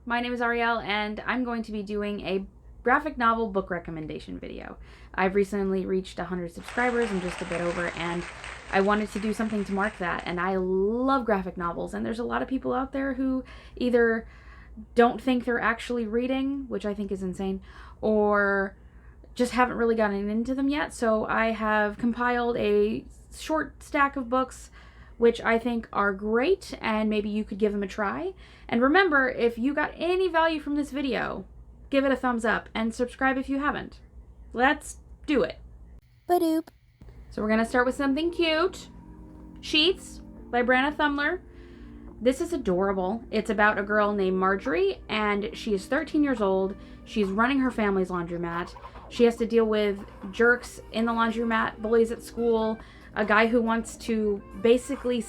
my name is Ariel, and I'm going to be doing a graphic novel book recommendation video. I've recently reached 100 subscribers, I'm just a bit over, and I wanted to do something to mark that, and I love graphic novels, and there's a lot of people out there who either don't think they're actually reading, which I think is insane, or just haven't really gotten into them yet, so I have compiled a short stack of books which I think are great, and maybe you could give them a try. And remember, if you got any value from this video, give it a thumbs up and subscribe if you haven't. Let's do it. Ba-doop. So we're gonna start with something cute. Sheets by Brenna Thummler. This is adorable. It's about a girl named Marjorie, and she is 13 years old. She's running her family's laundromat. She has to deal with jerks in the laundromat, bullies at school, a guy who wants to basically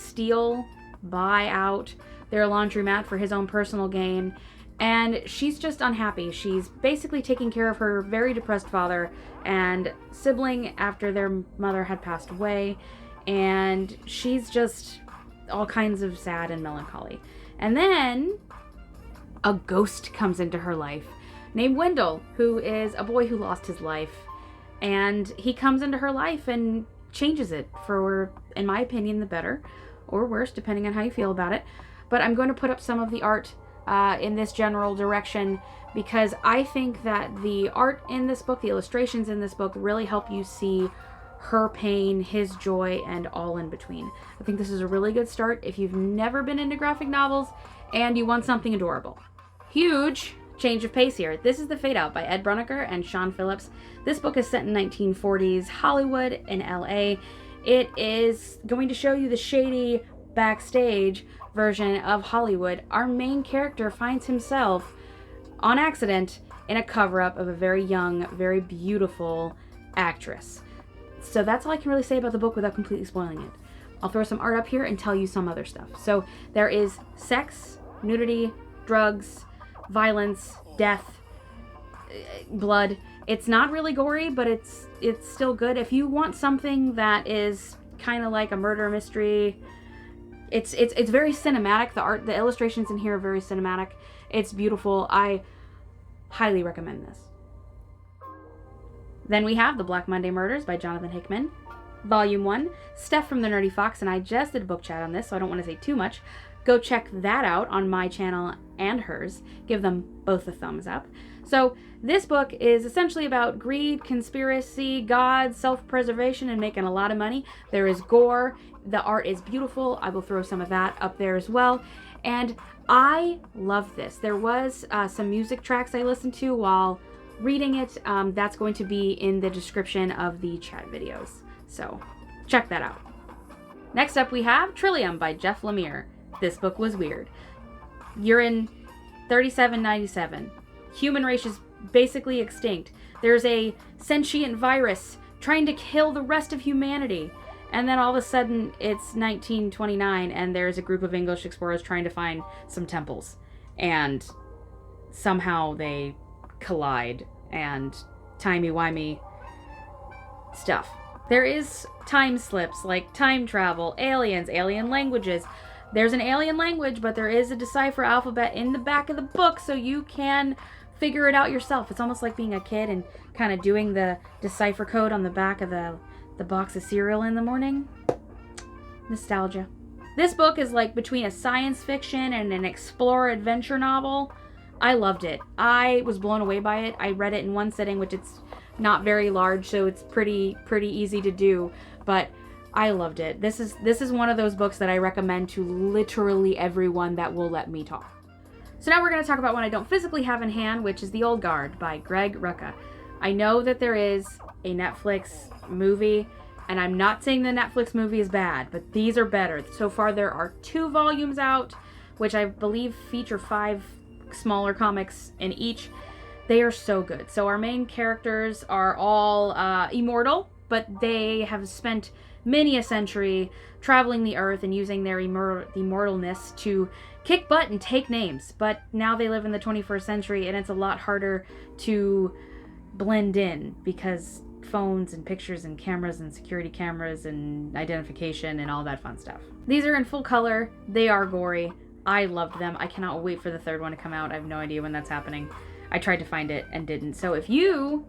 buy out their laundromat for his own personal gain. And she's just unhappy. She's basically taking care of her very depressed father and sibling after their mother had passed away. And she's just all kinds of sad and melancholy. And then a ghost comes into her life named Wendell, who is a boy who lost his life. And he comes into her life and changes it for, in my opinion, the better or worse, depending on how you feel about it. But I'm going to put up some of the art in this general direction because I think that the art in this book, the illustrations in this book, really help you see her pain, his joy, and all in between. I think this is a really good start if you've never been into graphic novels and you want something adorable. Huge change of pace here. This is The Fade Out by Ed Brubaker and Sean Phillips. This book is set in 1940s Hollywood in LA. It is going to show you the shady backstage version of Hollywood. Our main character finds himself on accident in a cover-up of a very young, very beautiful actress. So that's all I can really say about the book without completely spoiling it. I'll throw some art up here and tell you some other stuff. So there is sex, nudity, drugs, violence, death, blood. It's not really gory, but it's still good. If you want something that is kind of like a murder mystery, it's very cinematic. The illustrations in here are very cinematic. It's beautiful. I highly recommend this. Then we have The Black Monday Murders by Jonathan Hickman, Volume 1. Steph from The Nerdy Fox and I just did a book chat on this, so I don't want to say too much. Go check that out on my channel and hers. Give them both a thumbs up. So this book is essentially about greed, conspiracy, God, self-preservation, and making a lot of money. There is gore. The art is beautiful. I will throw some of that up there as well. And I love this. There was some music tracks I listened to while reading it. That's going to be in the description of the chat videos. So check that out. Next up we have Trillium by Jeff Lemire. This book was weird. You're in 3797. Human race is basically extinct. There's a sentient virus trying to kill the rest of humanity. And then all of a sudden it's 1929 and there's a group of English explorers trying to find some temples. And somehow they collide and timey-wimey stuff. There is time slips like time travel, aliens, alien languages. There's an alien language, but there is a decipher alphabet in the back of the book, so you can figure it out yourself. It's almost like being a kid and kind of doing the decipher code on the back of the box of cereal in the morning. Nostalgia. This book is like between a science fiction and an explorer adventure novel. I loved it. I was blown away by it. I read it in one sitting, which it's not very large, so it's pretty easy to do, but I loved it. This is one of those books that I recommend to literally everyone that will let me talk. So now we're going to talk about one I don't physically have in hand, which is The Old Guard by Greg Rucka. I know that there is a Netflix movie, and I'm not saying the Netflix movie is bad, but these are better. So far there are 2 volumes out, which I believe feature 5 smaller comics in each. They are so good. So our main characters are all immortal, but they have spent many a century traveling the earth and using their immortalness to kick butt and take names. But now they live in the 21st century and it's a lot harder to blend in because phones and pictures and cameras and security cameras and identification and all that fun stuff. These are in full color. They are gory. I loved them. I cannot wait for the third one to come out. I have no idea when that's happening. I tried to find it and didn't. So if you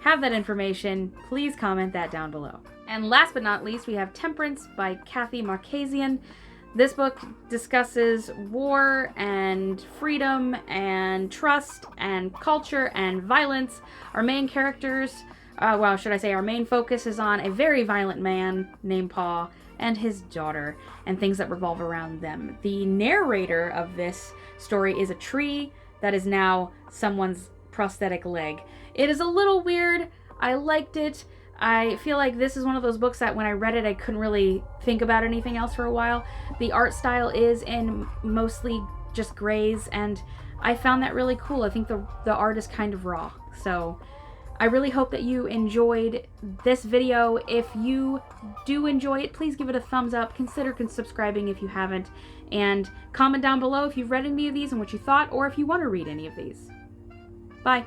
have that information, please comment that down below. And last but not least, we have Temperance by Cathy Malkasian. This book discusses war and freedom and trust and culture and violence. Our main characters, our main focus is on a very violent man named Paul and his daughter and things that revolve around them. The narrator of this story is a tree that is now someone's prosthetic leg. It is a little weird. I liked it. I feel like this is one of those books that when I read it, I couldn't really think about anything else for a while. The art style is in mostly just grays, and I found that really cool. I think the art is kind of raw. So I really hope that you enjoyed this video. If you do enjoy it, please give it a thumbs up. Consider subscribing if you haven't. And comment down below if you've read any of these and what you thought, or if you want to read any of these. Bye.